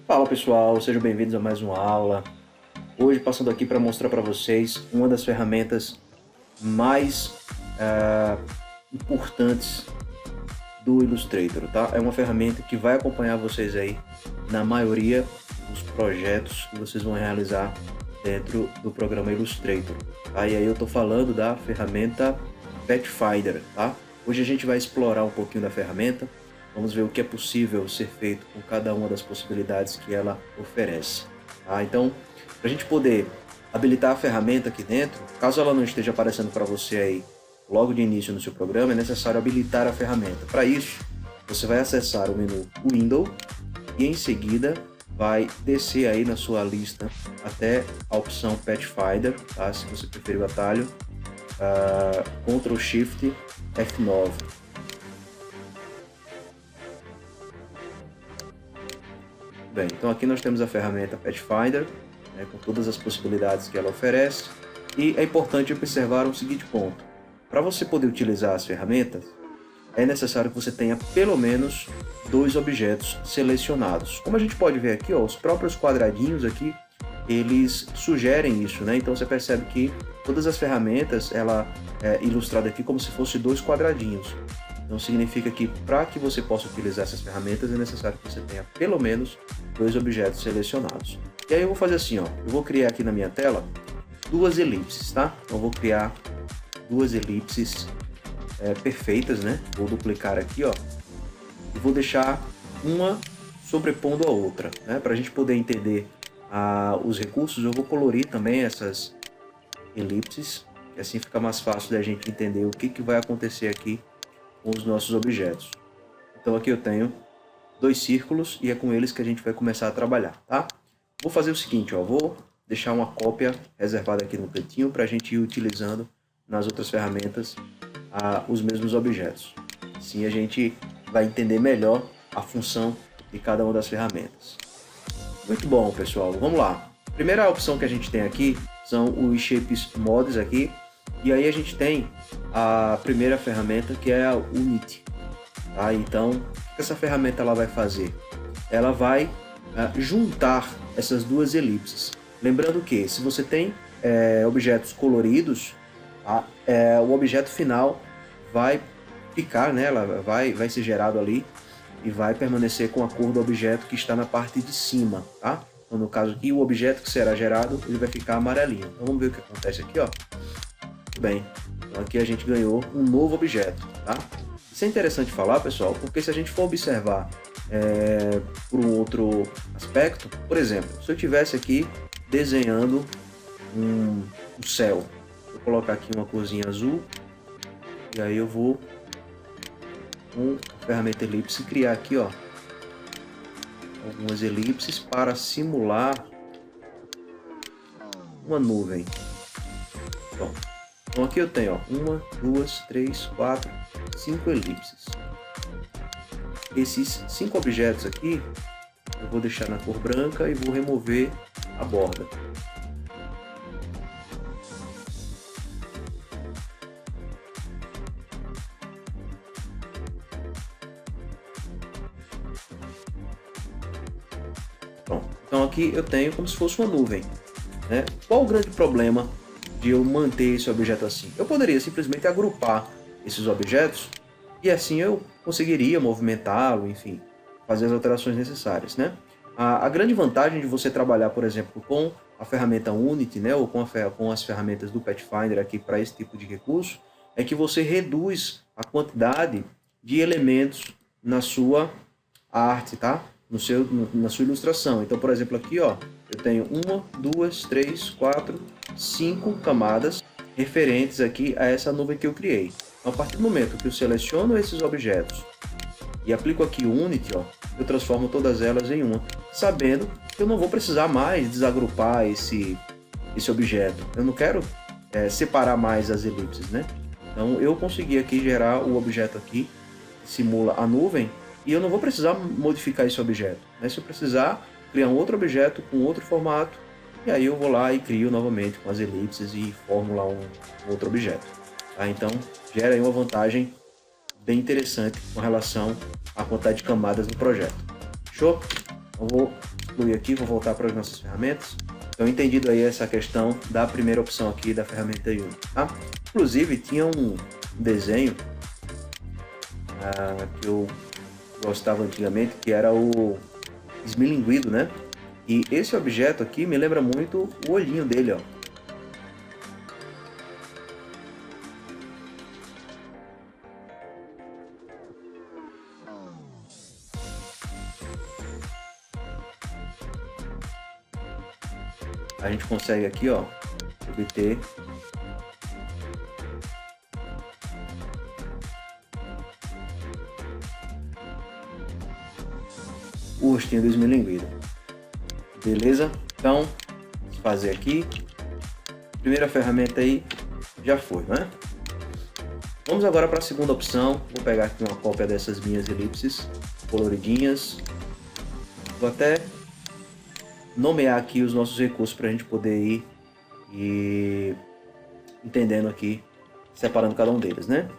Fala pessoal, sejam bem-vindos a mais uma aula. Hoje passando aqui para mostrar para vocês uma das ferramentas mais importantes do Illustrator, tá? É uma ferramenta que vai acompanhar vocês aí na maioria dos projetos que vocês vão realizar dentro do programa Illustrator, tá? E aí eu estou falando da ferramenta Pathfinder, tá? Hoje a gente vai explorar um pouquinho da ferramenta. Vamos ver o que é possível ser feito com cada uma das possibilidades que ela oferece. Tá? Então, para a gente poder habilitar a ferramenta aqui dentro, caso ela não esteja aparecendo para você aí logo de início no seu programa, é necessário habilitar a ferramenta. Para isso, você vai acessar o menu Window e em seguida vai descer aí na sua lista até a opção Pathfinder, tá? Se você preferir o atalho, Ctrl Shift F9. Bem, então aqui nós temos a ferramenta Pathfinder, né, com todas as possibilidades que ela oferece, e é importante observar o seguinte ponto: para você poder utilizar as ferramentas, é necessário que você tenha pelo menos 2 objetos selecionados. Como a gente pode ver aqui, ó, os próprios quadradinhos aqui, eles sugerem isso, né? Então você percebe que todas as ferramentas, ela é ilustrada aqui como se fosse 2 quadradinhos. Então significa que para que você possa utilizar essas ferramentas é necessário que você tenha pelo menos 2 objetos selecionados. E aí eu vou fazer assim, ó, eu vou criar aqui na minha tela 2 elipses, tá? Então eu vou criar 2 elipses perfeitas, né? Vou duplicar aqui, ó, e vou deixar uma sobrepondo a outra, né? Para a gente poder entender os recursos, eu vou colorir também essas elipses, e assim fica mais fácil da gente entender o que vai acontecer aqui com os nossos objetos. Então aqui eu tenho 2 círculos e é com eles que a gente vai começar a trabalhar, tá? Vou fazer o seguinte, ó, vou deixar uma cópia reservada aqui no cantinho para a gente ir utilizando nas outras ferramentas os mesmos objetos. Assim a gente vai entender melhor a função de cada uma das ferramentas. Muito bom, pessoal, vamos lá. A primeira opção que a gente tem aqui são os Shapes Mods aqui. E aí a gente tem a primeira ferramenta, que é a Unity. Tá? Então, o que essa ferramenta ela vai fazer? Ela vai juntar essas 2 elipses. Lembrando que se você tem objetos coloridos, tá? O objeto final vai ficar, né? Ela vai ser gerado ali e vai permanecer com a cor do objeto que está na parte de cima. Tá? Então, no caso aqui, o objeto que será gerado ele vai ficar amarelinho. Então vamos ver o que acontece aqui, ó. Bem, então aqui a gente ganhou um novo objeto, tá? Isso é interessante falar, pessoal, porque se a gente for observar por um outro aspecto, por exemplo, se eu tivesse aqui desenhando um céu, vou colocar aqui uma corzinha azul, e aí eu vou com a ferramenta elipse criar aqui, ó, algumas elipses para simular uma nuvem. Pronto. Então aqui eu tenho, ó, 1, 2, 3, 4, 5 elipses. Esses 5 objetos aqui, eu vou deixar na cor branca e vou remover a borda. Pronto. Então aqui eu tenho como se fosse uma nuvem, né? Qual o grande problema de eu manter esse objeto assim? Eu poderia simplesmente agrupar esses objetos e assim eu conseguiria movimentá-lo, enfim, fazer as alterações necessárias, né? A grande vantagem de você trabalhar, por exemplo, com a ferramenta Unity, né, ou com as ferramentas do Pathfinder aqui para esse tipo de recurso, é que você reduz a quantidade de elementos na sua arte, tá? Na sua ilustração. Então, por exemplo, aqui, ó, eu tenho 1, 2, 3, 4, 5 camadas referentes aqui a essa nuvem que eu criei. Então, a partir do momento que eu seleciono esses objetos e aplico aqui o Unity, ó, eu transformo todas elas em uma, sabendo que eu não vou precisar mais desagrupar esse objeto. Eu não quero separar mais as elipses, né? Então eu consegui aqui gerar o objeto aqui, que simula a nuvem, e eu não vou precisar modificar esse objeto, né? Se eu precisar criar um outro objeto com outro formato, e aí eu vou lá e crio novamente com as elipses e formo lá um outro objeto. Tá? Então gera aí uma vantagem bem interessante com relação à quantidade de camadas do projeto. Show? Eu vou excluir aqui, vou voltar para as nossas ferramentas. Então, entendido aí essa questão da primeira opção aqui da ferramenta Unity, tá? Inclusive, tinha um desenho que eu gostava antigamente, que era o esmilinguido, né? E esse objeto aqui me lembra muito o olhinho dele, ó. A gente consegue aqui, ó, obter o rostinho do esmilinguido. Beleza? Então, vamos fazer aqui. Primeira ferramenta aí já foi, né? Vamos agora para a segunda opção. Vou pegar aqui uma cópia dessas minhas elipses coloridinhas. Vou até nomear aqui os nossos recursos para a gente poder ir e entendendo aqui, separando cada um deles, né?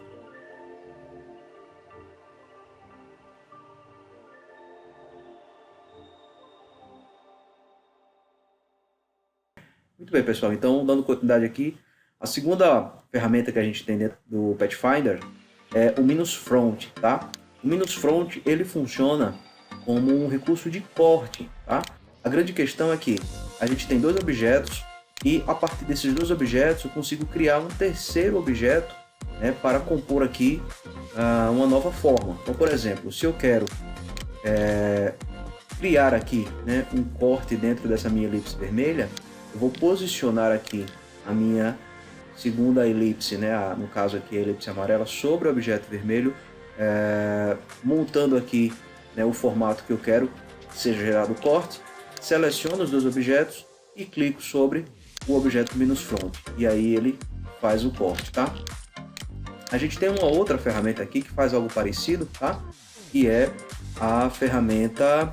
Muito bem, pessoal. Então, dando continuidade aqui, a segunda ferramenta que a gente tem dentro do Pathfinder é o Minus Front, tá? O Minus Front, ele funciona como um recurso de corte, tá? A grande questão é que a gente tem dois objetos e a partir desses dois objetos eu consigo criar um terceiro objeto, né, para compor aqui uma nova forma. Então, por exemplo, se eu quero criar aqui, né, um corte dentro dessa minha elipse vermelha, eu vou posicionar aqui a minha segunda elipse, né, no caso aqui a elipse amarela, sobre o objeto vermelho, montando aqui, né, o formato que eu quero que seja gerado o corte. Seleciono os dois objetos e clico sobre o objeto Minus Front. E aí ele faz o corte, tá? A gente tem uma outra ferramenta aqui que faz algo parecido, tá? Que é a ferramenta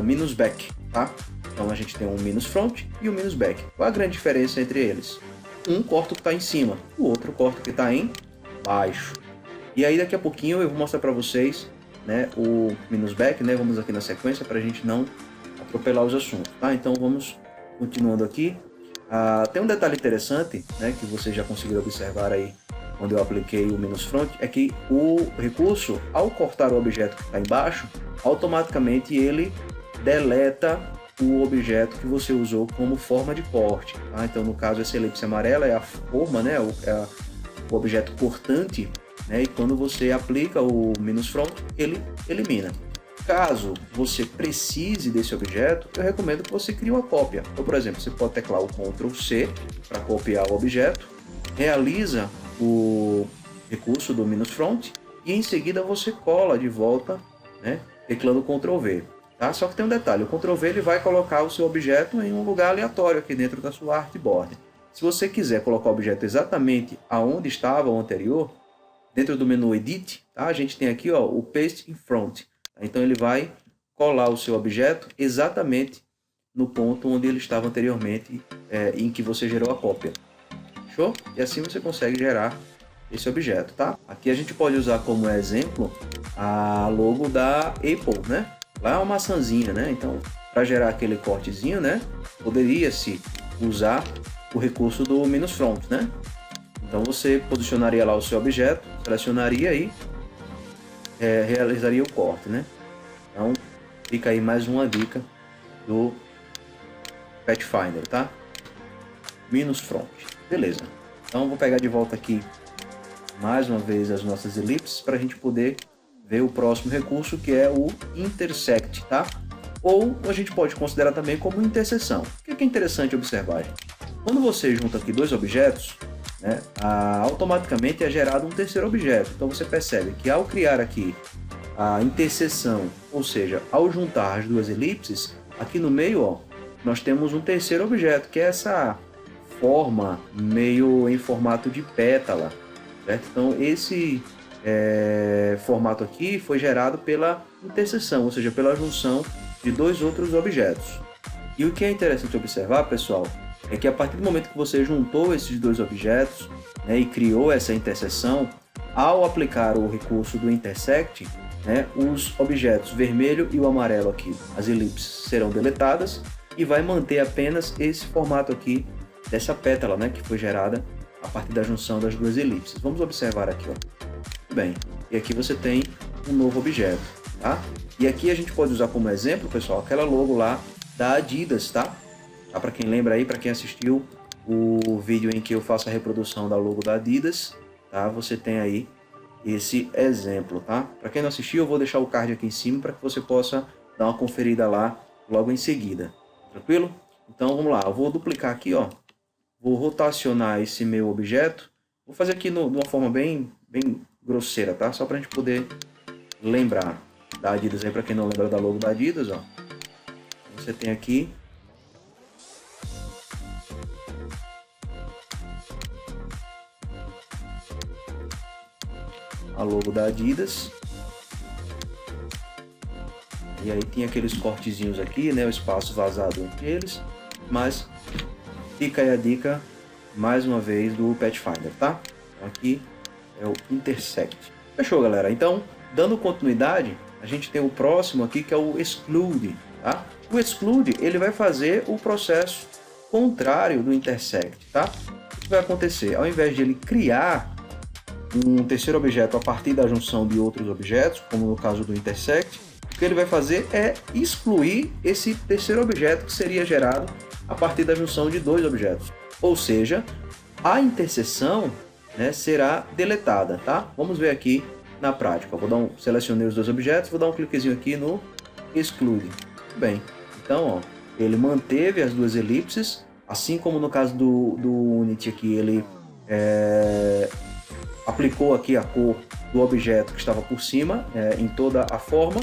Minus Back, tá? Então a gente tem um Minus Front e um Minus Back. Qual a grande diferença entre eles? Um corta o que está em cima, o outro corta o que está em baixo. E aí daqui a pouquinho eu vou mostrar para vocês, né, o Minus Back, né? Vamos aqui na sequência para a gente não atropelar os assuntos, tá? Então vamos continuando aqui. Tem um detalhe interessante, né, que vocês já conseguiram observar aí quando eu apliquei o Minus Front, é que o recurso, ao cortar o objeto que está embaixo, automaticamente ele deleta o objeto que você usou como forma de corte, tá? Então no caso essa elipse amarela é a forma, né, o objeto cortante, né, e quando você aplica o Minus Front, ele elimina. Caso você precise desse objeto, eu recomendo que você crie uma cópia. Então, por exemplo, você pode teclar o Ctrl C para copiar o objeto, realiza o recurso do Minus Front e em seguida você cola de volta, né, teclando Ctrl V. Tá? Só que tem um detalhe, o Ctrl V ele vai colocar o seu objeto em um lugar aleatório aqui dentro da sua artboard. Se você quiser colocar o objeto exatamente aonde estava o anterior, dentro do menu Edit, tá? A gente tem aqui, ó, o Paste in Front. Então ele vai colar o seu objeto exatamente no ponto onde ele estava anteriormente, em que você gerou a cópia. Show? E assim você consegue gerar esse objeto, tá? Aqui a gente pode usar como exemplo a logo da Apple, né? Lá é uma maçãzinha, né? Então, para gerar aquele cortezinho, né, poderia-se usar o recurso do Minus Front, né? Então você posicionaria lá o seu objeto, selecionaria e realizaria o corte, né? Então fica aí mais uma dica do Pathfinder, tá? Minus Front, beleza? Então vou pegar de volta aqui mais uma vez as nossas elipses para a gente poder ver o próximo recurso, que é o Intersect, tá? Ou a gente pode considerar também como interseção. O que é interessante observar, gente? Quando você junta aqui dois objetos, né, automaticamente é gerado um terceiro objeto. Então você percebe que ao criar aqui a interseção, ou seja, ao juntar as duas elipses, aqui no meio, ó, nós temos um terceiro objeto, que é essa forma meio em formato de pétala, certo? Então esse formato aqui foi gerado pela interseção, ou seja, pela junção de dois outros objetos. E o que é interessante observar, pessoal, é que a partir do momento que você juntou esses dois objetos, né, e criou essa interseção, ao aplicar o recurso do Intersect, né, os objetos vermelho e o amarelo aqui, as elipses, serão deletadas e vai manter apenas esse formato aqui dessa pétala, né, que foi gerada a partir da junção das duas elipses. Vamos observar aqui, ó. Muito bem, e aqui você tem um novo objeto, tá? E aqui a gente pode usar como exemplo, pessoal, aquela logo lá da Adidas, tá? Para quem lembra aí, para quem assistiu o vídeo em que eu faço a reprodução da logo da Adidas, tá? Você tem aí esse exemplo, tá? Para quem não assistiu, eu vou deixar o card aqui em cima para que você possa dar uma conferida lá logo em seguida. Tranquilo? Então vamos lá, eu vou duplicar aqui, ó. Vou rotacionar esse meu objeto. Vou fazer aqui de uma forma bem grosseira, tá? Só para a gente poder lembrar da Adidas aí, para quem não lembra da logo da Adidas, ó. Você tem aqui a logo da Adidas. E aí tem aqueles cortezinhos aqui, né? O espaço vazado entre eles. Mas fica aí a dica, mais uma vez, do Pathfinder, tá? Então aqui é o Intersect. Fechou, galera? Então, dando continuidade, a gente tem o próximo aqui, que é o Exclude, tá? O Exclude, ele vai fazer o processo contrário do Intersect, tá? O que vai acontecer? Ao invés de ele criar um terceiro objeto a partir da junção de outros objetos, como no caso do Intersect, o que ele vai fazer é excluir esse terceiro objeto que seria gerado a partir da junção de dois objetos. Ou seja, a interseção, né, será deletada, tá? Vamos ver aqui na prática. Eu vou selecionei os dois objetos, vou dar um cliquezinho aqui no Exclude. Bem, então, ó, ele manteve as duas elipses, assim como no caso do Unity aqui, ele aplicou aqui a cor do objeto que estava por cima, em toda a forma,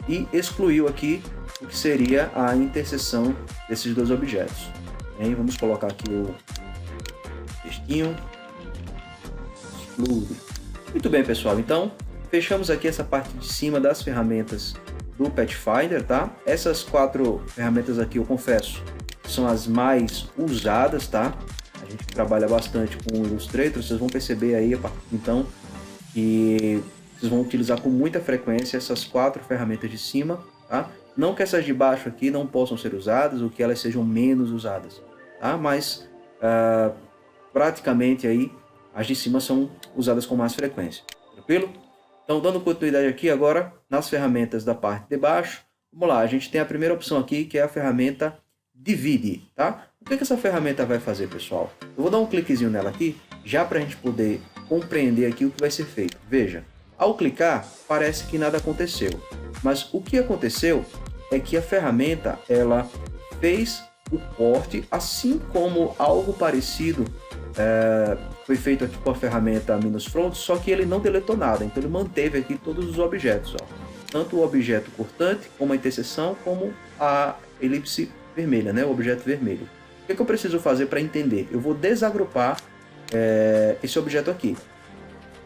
e excluiu aqui o que seria a interseção desses dois objetos. Bem, vamos colocar aqui o textinho. Exclude. Muito bem, pessoal. Então, fechamos aqui essa parte de cima das ferramentas do Pathfinder, tá? Essas 4 ferramentas aqui, eu confesso, são as mais usadas, tá? A gente trabalha bastante com o Illustrator, vocês vão perceber aí, então, que vocês vão utilizar com muita frequência essas 4 ferramentas de cima, tá? Não que essas de baixo aqui não possam ser usadas, ou que elas sejam menos usadas, tá? Mas praticamente aí as de cima são usadas com mais frequência, tranquilo? Então, dando continuidade aqui agora nas ferramentas da parte de baixo, vamos lá, a gente tem a primeira opção aqui, que é a ferramenta Divide, tá? O que essa ferramenta vai fazer, pessoal? Eu vou dar um cliquezinho nela aqui, já para a gente poder compreender aqui o que vai ser feito. Veja, ao clicar, parece que nada aconteceu, mas o que aconteceu é que a ferramenta, ela fez o corte, assim como algo parecido foi feito aqui com a ferramenta -front, só que ele não deletou nada, então ele manteve aqui todos os objetos, ó. Tanto o objeto cortante, como a interseção, como a elipse vermelha, né, o objeto vermelho. O que eu preciso fazer para entender? Eu vou desagrupar esse objeto aqui.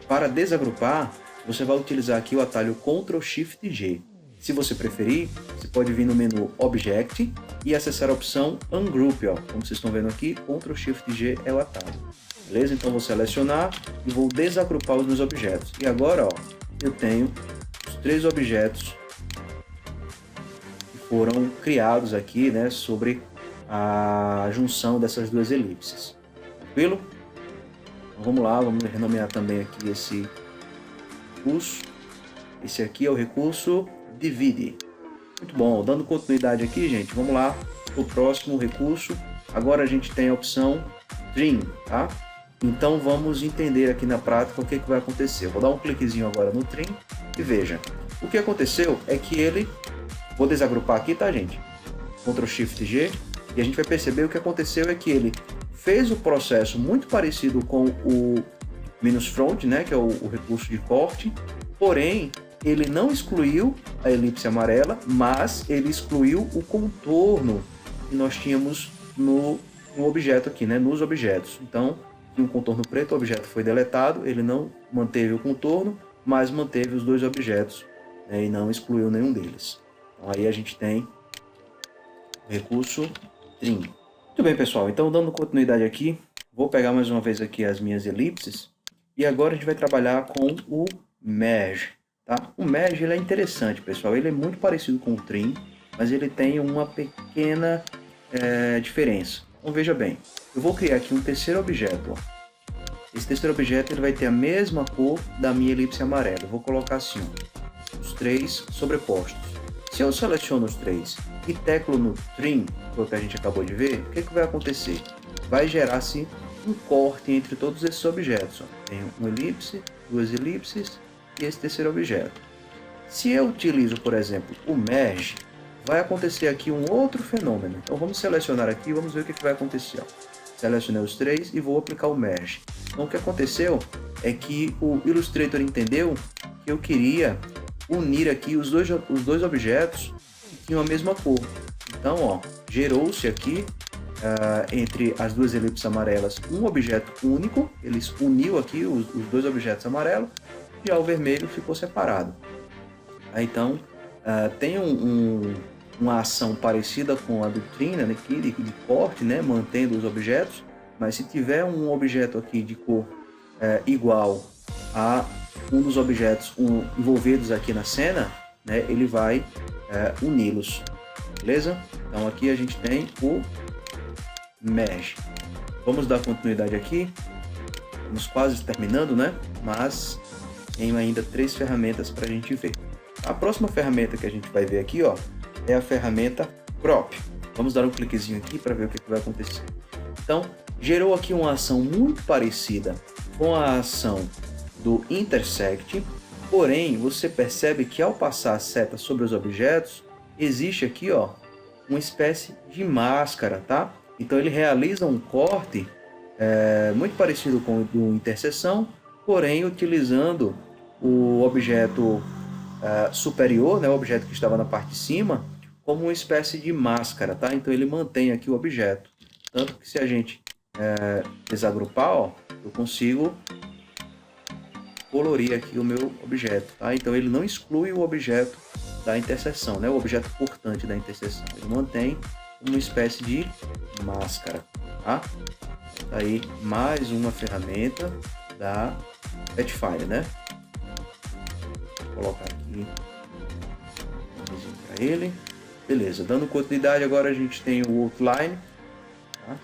Para desagrupar, você vai utilizar aqui o atalho Ctrl+Shift+G. Se você preferir, você pode vir no menu Object e acessar a opção Ungroup, ó. Como vocês estão vendo aqui, Ctrl+Shift+G é o atalho. Beleza? Então vou selecionar e vou desagrupar os meus objetos. E agora, ó, eu tenho os 3 objetos que foram criados aqui, né, sobre a junção dessas duas elipses. Tranquilo? Então, vamos lá, vamos renomear também aqui esse recurso. Esse aqui é o recurso Divide. Muito bom, dando continuidade aqui, gente, vamos lá para o próximo recurso. Agora a gente tem a opção Trim, tá? Então vamos entender aqui na prática o que vai acontecer. Eu vou dar um cliquezinho agora no Trim e veja. O que aconteceu é que ele... Vou desagrupar aqui, tá, gente? Ctrl+Shift+G e a gente vai perceber o que aconteceu é que ele fez o processo muito parecido com o -front, né, que é o recurso de corte, porém ele não excluiu a elipse amarela, mas ele excluiu o contorno que nós tínhamos no objeto aqui, né, nos objetos. Então, tinha um contorno preto, o objeto foi deletado, ele não manteve o contorno, mas manteve os 2 objetos, né, e não excluiu nenhum deles. Então aí a gente tem o recurso Trim. Muito bem, pessoal, então dando continuidade aqui, vou pegar mais uma vez aqui as minhas elipses, e agora a gente vai trabalhar com o Merge, tá? O Merge ele é interessante, pessoal. Ele é muito parecido com o Trim, mas ele tem uma pequena diferença. Então veja bem, eu vou criar aqui um terceiro objeto. Ó. Esse terceiro objeto ele vai ter a mesma cor da minha elipse amarela. Eu vou colocar assim, ó, os três sobrepostos. Se eu seleciono os três e teclo no Trim, que é o que a gente acabou de ver, o que vai acontecer? Vai gerar-se um corte entre todos esses objetos. Ó. Tem uma elipse, duas elipses e esse terceiro objeto. Se eu utilizo, por exemplo, o Merge, vai acontecer aqui um outro fenômeno. Então vamos selecionar aqui e vamos ver o que vai acontecer. Ó. Selecionei os três e vou aplicar o Merge. Então o que aconteceu é que o Illustrator entendeu que eu queria unir aqui os dois objetos que tinham a mesma cor. Então, ó, gerou-se aqui entre as duas elipses amarelas um objeto único. Ele uniu aqui os dois objetos amarelos e o vermelho ficou separado. Então, tem uma ação parecida com a do Trim, né, de corte, né, mantendo os objetos, mas se tiver um objeto aqui de cor igual a um dos objetos envolvidos aqui na cena, né, ele vai uni-los, beleza? Então aqui a gente tem o Mesh. Vamos dar continuidade aqui, estamos quase terminando, né? Mas tem ainda 3 ferramentas para a gente ver. A próxima ferramenta que a gente vai ver aqui, ó, é a ferramenta Crop. Vamos dar um cliquezinho aqui para ver o que vai acontecer. Então, gerou aqui uma ação muito parecida com a ação do Intersect, porém, você percebe que ao passar a seta sobre os objetos, existe aqui, ó, uma espécie de máscara, tá? Então, ele realiza um corte muito parecido com o do Interseção, porém, utilizando o objeto superior, né, o objeto que estava na parte de cima, como uma espécie de máscara, tá? Então ele mantém aqui o objeto, tanto que se a gente desagrupar, ó, eu consigo colorir aqui o meu objeto, tá? Então ele não exclui o objeto da interseção, né, o objeto portante da interseção, ele mantém uma espécie de máscara, tá? Tá aí mais uma ferramenta da Pathfinder, né? Vou colocar aqui para ele. Beleza, dando continuidade, agora a gente tem o Outline. Tá?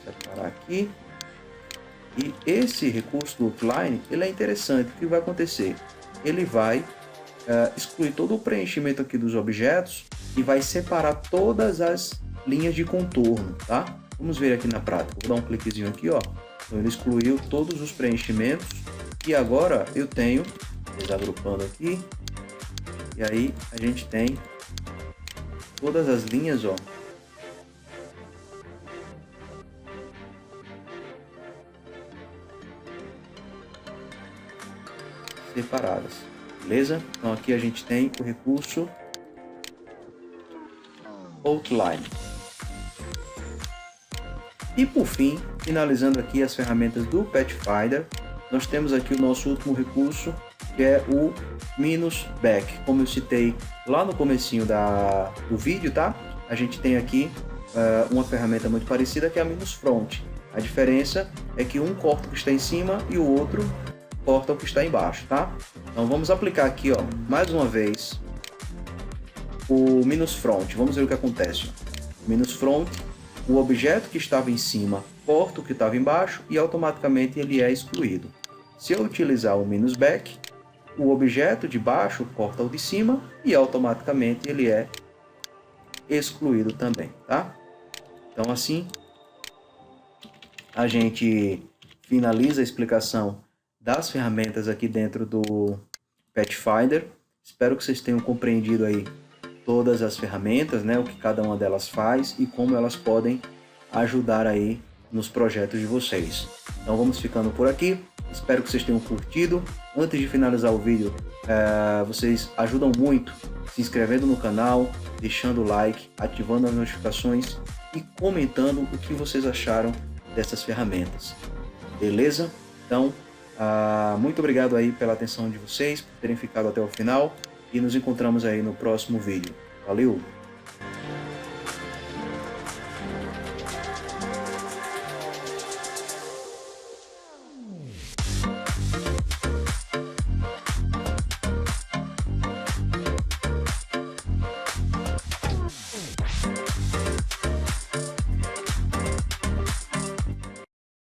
Separar aqui. E esse recurso do Outline, ele é interessante. O que vai acontecer? Ele vai excluir todo o preenchimento aqui dos objetos e vai separar todas as linhas de contorno, tá? Vamos ver aqui na prática. Vou dar um cliquezinho aqui, ó. Então ele excluiu todos os preenchimentos e agora eu tenho, desagrupando aqui, e aí a gente tem todas as linhas, ó, separadas, beleza? Então aqui a gente tem o recurso Outline. E por fim, finalizando aqui as ferramentas do Pathfinder, nós temos aqui o nosso último recurso, que é o -back. Como eu citei lá no comecinho do vídeo, tá? A gente tem aqui uma ferramenta muito parecida, que é a -front. A diferença é que um corta o que está em cima e o outro corta o que está embaixo, tá? Então vamos aplicar aqui, ó, mais uma vez o -front. Vamos ver o que acontece. -front, o objeto que estava em cima corta o que estava embaixo e automaticamente ele é excluído. Se eu utilizar o -back, o objeto de baixo corta o de cima e automaticamente ele é excluído também, tá? Então assim a gente finaliza a explicação das ferramentas aqui dentro do Pathfinder. Espero que vocês tenham compreendido aí todas as ferramentas, né, o que cada uma delas faz e como elas podem ajudar aí nos projetos de vocês. Então vamos ficando por aqui. Espero que vocês tenham curtido. Antes de finalizar o vídeo, vocês ajudam muito se inscrevendo no canal, deixando o like, ativando as notificações e comentando o que vocês acharam dessas ferramentas. Beleza? Então, muito obrigado aí pela atenção de vocês, por terem ficado até o final e nos encontramos aí no próximo vídeo. Valeu!